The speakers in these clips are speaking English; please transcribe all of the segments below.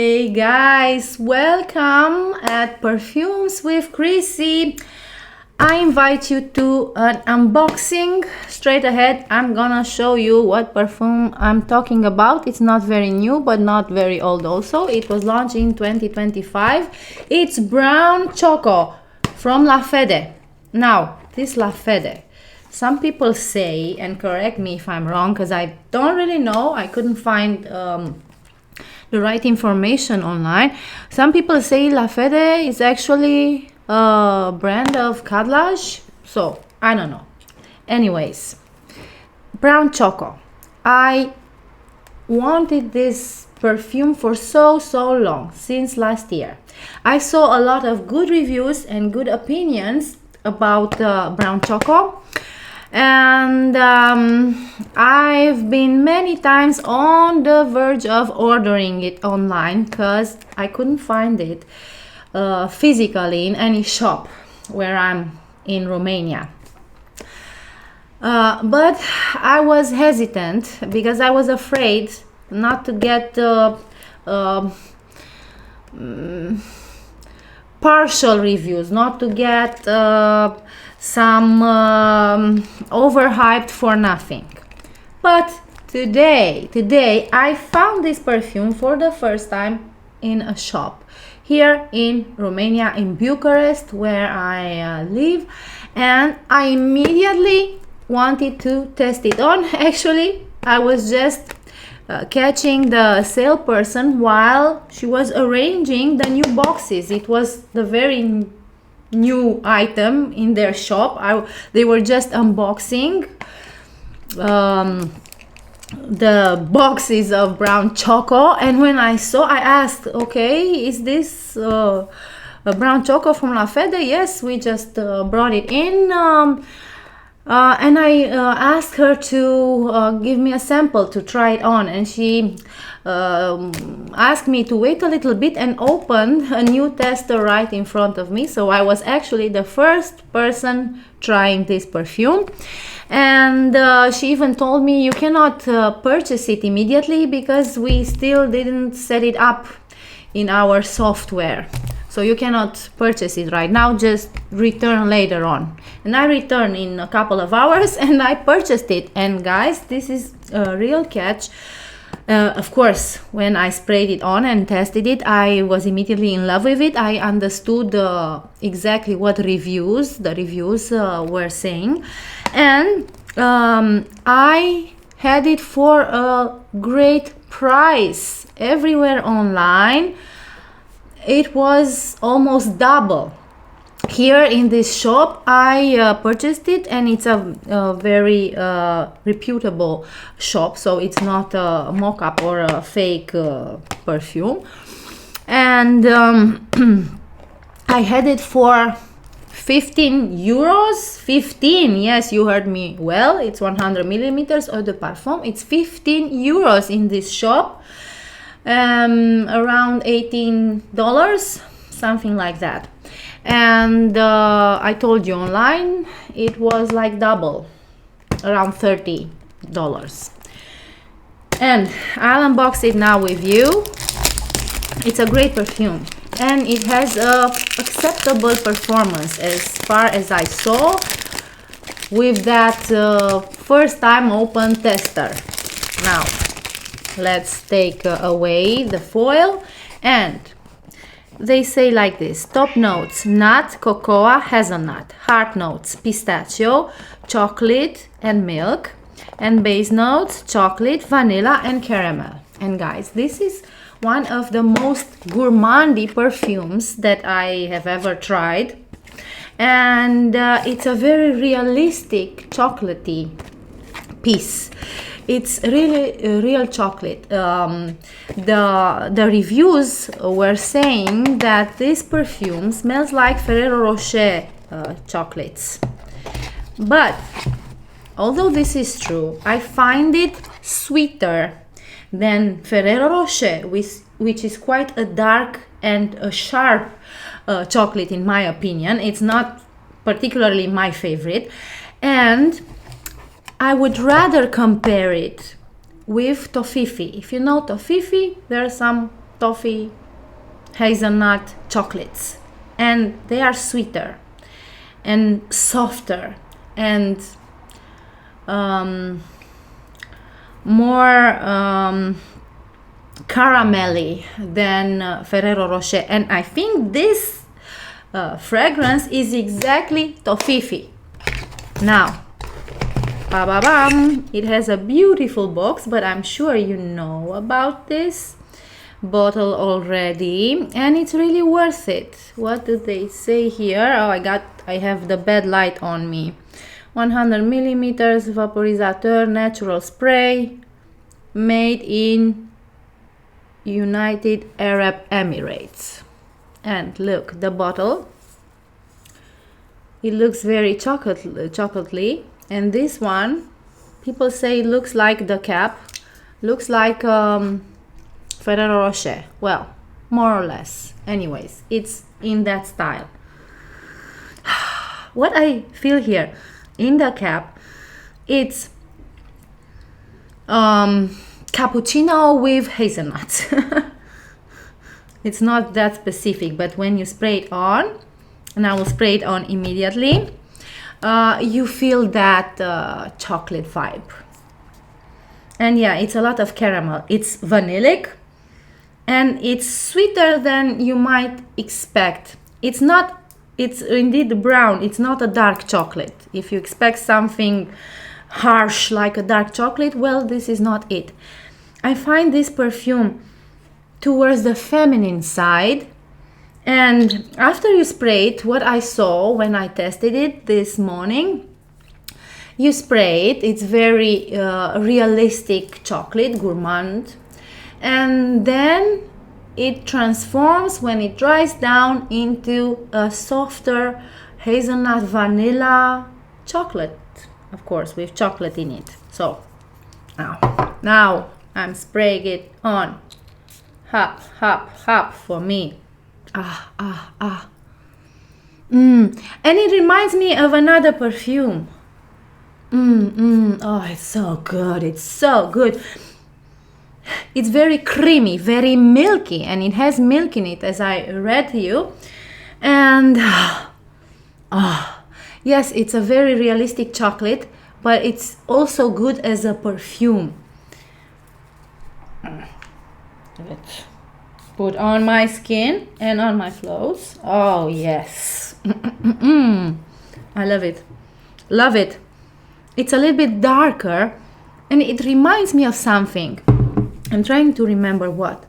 Hey guys, welcome at Perfumes with Chrissy. I invite you to an unboxing. Straight ahead, I'm gonna show you what perfume I'm talking about. It's not very new, but not very old also. It was launched in 2025. It's Brown Choco from La Fede. Now, this La Fede, some people say, and correct me if I'm wrong, because I don't really know, I couldn't find the right information online. Some people say La Fede is actually a brand of Kadlaj, so I don't know. Anyways, Brown Choco. I wanted this perfume for so long, since last year. I saw a lot of good reviews and good opinions about Brown Choco, and I've been many times on the verge of ordering it online because I couldn't find it physically in any shop where I'm in Romania. But I was hesitant because I was afraid not to get partial reviews, not to get some overhyped for nothing. But today I found this perfume for the first time in a shop here in Romania, in Bucharest, where I live, and I immediately wanted to test it on. Actually, I was just catching the salesperson while she was arranging the new boxes. It was the very new item in their shop. They were just unboxing the boxes of Brown Choco, and when I saw, I asked, okay, is this a Brown Choco from La Fede? Yes, we just brought it in, and I asked her to give me a sample to try it on, and she asked me to wait a little bit and opened a new tester right in front of me. So I was actually the first person trying this perfume, and she even told me you cannot purchase it immediately because we still didn't set it up in our software. So you cannot purchase it right now, just return later on. And I returned in a couple of hours and I purchased it. And guys, this is a real catch. Of course, when I sprayed it on and tested it, I was immediately in love with it. I understood exactly what the reviews were saying. And I had it for a great price. Everywhere online, it was almost double. Here in this shop, I purchased it, and it's a very reputable shop, so it's not a mock-up or a fake perfume. And I had it for 15 euros. 15, yes, you heard me well. It's 100 milliliters eau de parfum. It's 15 euros in this shop. Around $18, something like that. And I told you online it was like double, around $30. And I'll unbox it now with you. It's a great perfume and it has a acceptable performance as far as I saw with that first time open tester. Now let's take away the foil, and they say like this: top notes, nut, cocoa, hazelnut. Heart notes, pistachio, chocolate and milk. And base notes, chocolate, vanilla and caramel. And guys, this is one of the most gourmandy perfumes that I have ever tried. And it's a very realistic chocolatey piece. It's really real chocolate. The reviews were saying that this perfume smells like Ferrero Rocher chocolates. But although this is true, I find it sweeter than Ferrero Rocher, which is quite a dark and a sharp chocolate in my opinion. It's not particularly my favorite. And I would rather compare it with Tofifi. If you know Tofifi, there are some toffee, hazelnut chocolates, and they are sweeter and softer and more caramelly than Ferrero Rocher, and I think this fragrance is exactly toffee. Now, ba-ba-bam, it has a beautiful box, but I'm sure you know about this bottle already, and it's really worth it. What do they say here? Oh, I have the bad light on me. 100 millimeters vaporizateur natural spray, made in United Arab Emirates. And look, the bottle, it looks very chocolatey, and this one, people say it looks like the cap looks like Ferrero Rocher. Well, more or less. Anyways, it's in that style. What I feel here in the cap, it's cappuccino with hazelnuts. It's not that specific, but when you spray it on, and I will spray it on immediately, you feel that chocolate vibe. And yeah, it's a lot of caramel. It's vanillic, and it's sweeter than you might expect. It's indeed brown. It's not a dark chocolate. If you expect something harsh like a dark chocolate, well, this is not it. I find this perfume towards the feminine side, and after you spray it, what I saw when I tested it this morning, you spray it, it's very realistic chocolate, Gourmand, and then it transforms when it dries down into a softer hazelnut vanilla chocolate, of course, with chocolate in it. So now I'm spraying it on. Hop, hop, hop for me. And it reminds me of another perfume. Oh, it's so good. It's so good. It's very creamy, very milky, and it has milk in it, as I read to you. And yes, it's a very realistic chocolate, but it's also good as a perfume. Let's put on my skin and on my clothes. Oh yes. I love it. Love it. It's a little bit darker, and it reminds me of something. I'm trying to remember what.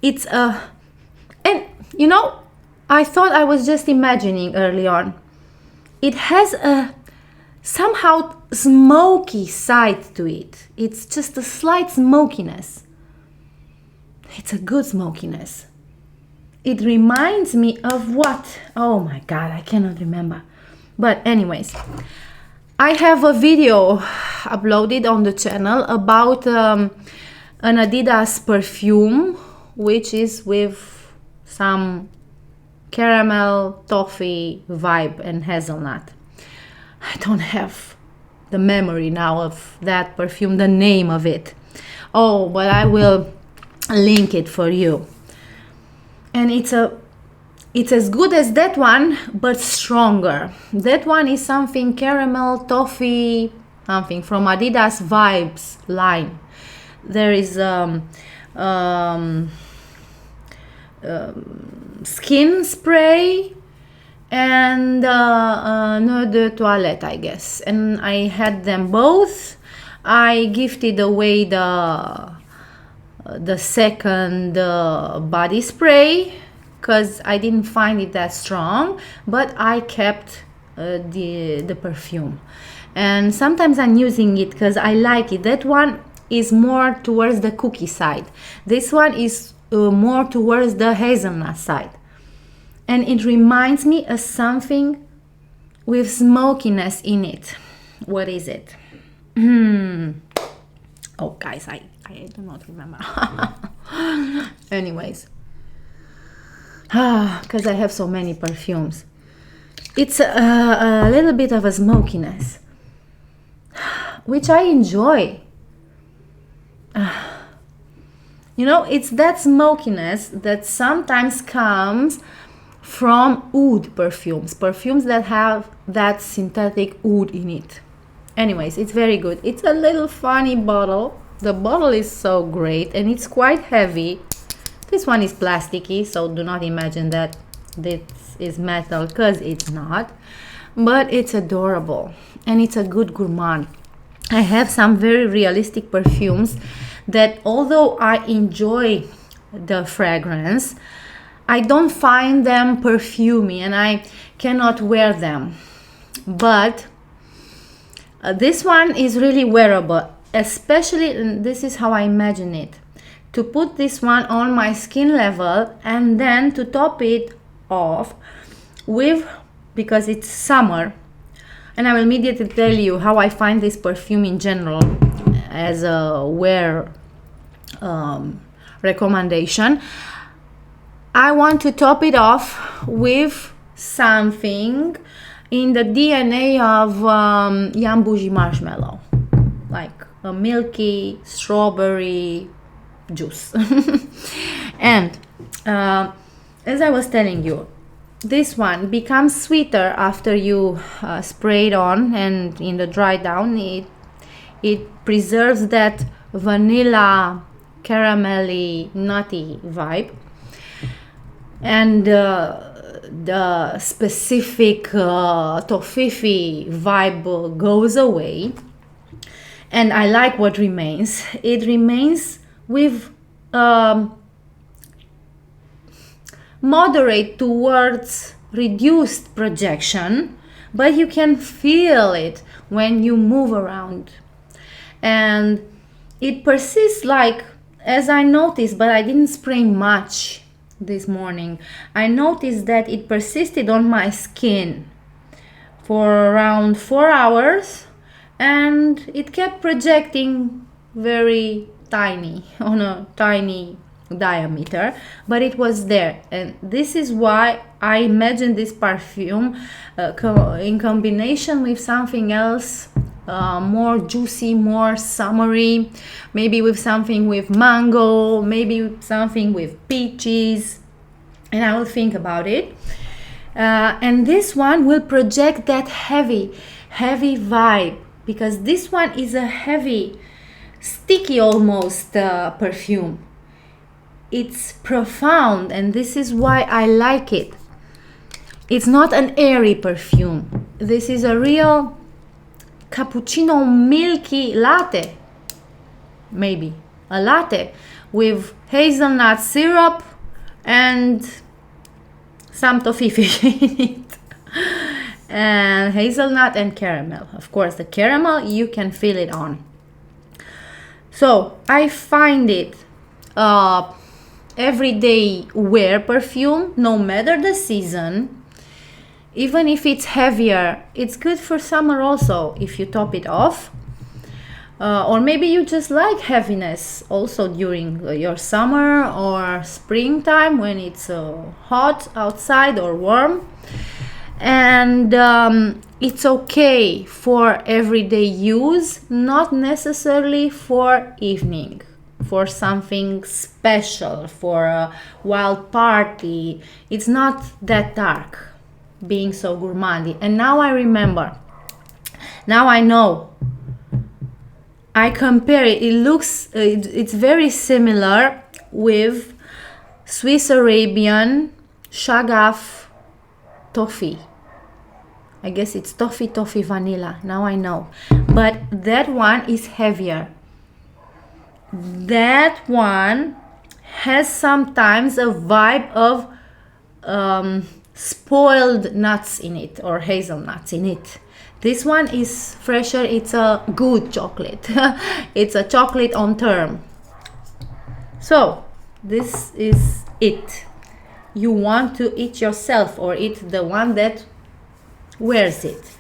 It's and you know, I thought I was just imagining early on. It has a somehow smoky side to it. It's just a slight smokiness. It's a good smokiness. It reminds me of what? Oh my God, I cannot remember. But anyways, I have a video uploaded on the channel about an Adidas perfume, which is with some caramel, toffee vibe and hazelnut. I don't have the memory now of that perfume, the name of it. Oh, but I will link it for you. And it's as good as that one, but stronger. That one is something caramel, toffee, something from Adidas Vibes line. There is skin spray and eau de toilette, I guess. And I had them both. I gifted away the second body spray because I didn't find it that strong, but I kept the perfume. And sometimes I'm using it because I like it. That one is more towards the cookie side. This one is more towards the hazelnut side. And it reminds me of something with smokiness in it. What is it? Oh, guys, I do not remember. Anyways. Because I have so many perfumes. It's a little bit of a smokiness, which I enjoy. You know, it's that smokiness that sometimes comes from oud perfumes, perfumes that have that synthetic oud in it. Anyways, it's very good. It's a little funny bottle. The bottle is so great and it's quite heavy. This one is plasticky, so do not imagine that this is metal, because it's not. But it's adorable and it's a good gourmand. I have some very realistic perfumes that, although I enjoy the fragrance, I don't find them perfumey and I cannot wear them. But this one is really wearable, especially, and this is how I imagine it, to put this one on my skin level and then to top it off with, because it's summer, and I will immediately tell you how I find this perfume in general as a wear recommendation. I want to top it off with something in the DNA of Young Bougie Marshmallow, like a milky strawberry juice. And as I was telling you, this one becomes sweeter after you spray it on, and in the dry down it preserves that vanilla caramelly nutty vibe, and the specific toffee vibe goes away, and I like what remains. It remains with moderate towards reduced projection, but you can feel it when you move around, and it persists, like, as I noticed, but I didn't spray much this morning. I noticed that it persisted on my skin for around 4 hours, and it kept projecting very tiny, on a tiny diameter, but it was there. And this is why I imagine this perfume in combination with something else, more juicy, more summery, maybe with something with mango, maybe with something with peaches, and I will think about it. And this one will project that heavy vibe, because this one is a heavy, sticky almost perfume. It's profound, and this is why I like it. It's not an airy perfume. This is a real cappuccino milky latte, maybe a latte with hazelnut syrup and some toffee in it, and hazelnut and caramel. Of course, the caramel, you can feel it on. So I find it everyday wear perfume, no matter the season. Even if it's heavier, it's good for summer also if you top it off. Or maybe you just like heaviness also during your summer or springtime when it's hot outside or warm. And it's okay for everyday use, not necessarily for evening, for something special, for a wild party. It's not that dark, being so gourmandy. And now I remember, now I know, I compare it. It looks, it's very similar with Swiss Arabian Shagaf toffee. I guess it's toffee vanilla, now I know, but that one is heavier. That one has sometimes a vibe of spoiled nuts in it, or hazelnuts in it. This one is fresher. It's a good chocolate. It's a chocolate on term. So this is it. You want to eat yourself or eat the one that wears it.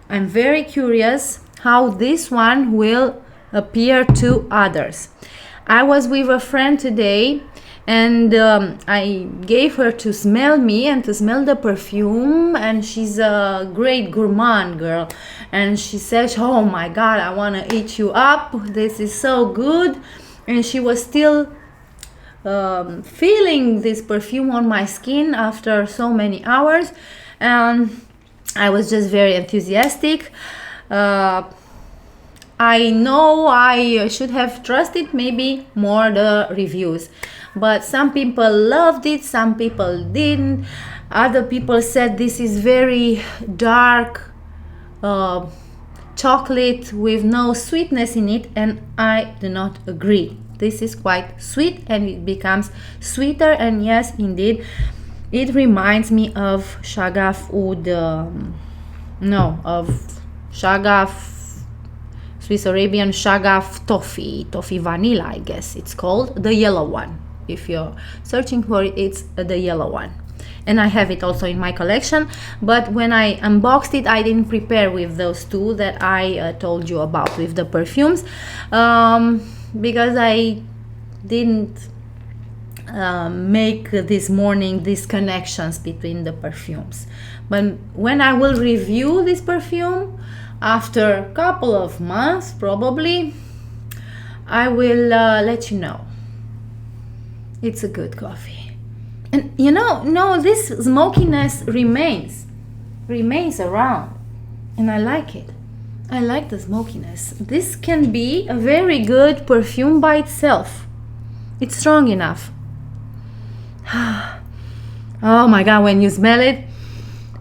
I'm very curious how this one will appear to others. I was with a friend today, and I gave her to smell me and to smell the perfume, and she's a great gourmand girl, and she says, oh my god, I want to eat you up, this is so good. And she was still feeling this perfume on my skin after so many hours, and I was just very enthusiastic. I know I should have trusted maybe more the reviews, but some people loved it, some people didn't. Other people said this is very dark chocolate with no sweetness in it, and I do not agree. This is quite sweet and it becomes sweeter, and yes, indeed, it reminds me of Shagaf Oud, of Shagaf Swiss Arabian Shagaf Toffee Vanilla, I guess it's called, the yellow one. If you're searching for it, it's the yellow one. And I have it also in my collection, but when I unboxed it, I didn't prepare with those two that I told you about with the perfumes, because I didn't make this morning these connections between the perfumes. But when I will review this perfume after a couple of months, probably, I will let you know. It's a good coffee, and no, this smokiness remains around, and I like it. I like the smokiness. This can be a very good perfume by itself. It's strong enough. Oh my god, when you smell it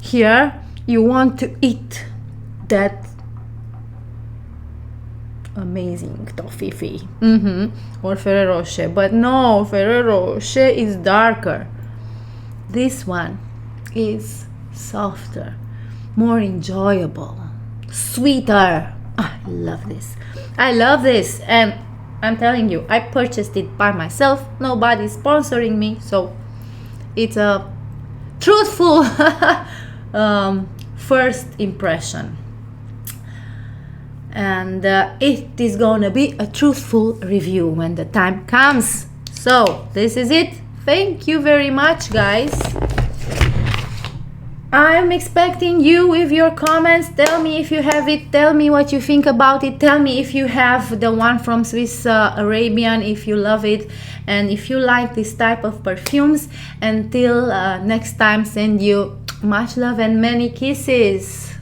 here, you want to eat that amazing toffee or Ferrero Rocher, but no, Ferrero Rocher is darker. This one is softer, more enjoyable, sweeter. I love this, and I'm telling you, I purchased it by myself. Nobody's sponsoring me, so it's a truthful first impression, and it is gonna be a truthful review when the time comes. So this is it. Thank you very much, guys. I'm expecting you with your comments. Tell me if you have it, tell me what you think about it, tell me if you have the one from Swiss Arabian, if you love it, and if you like this type of perfumes. Until next time, send you much love and many kisses.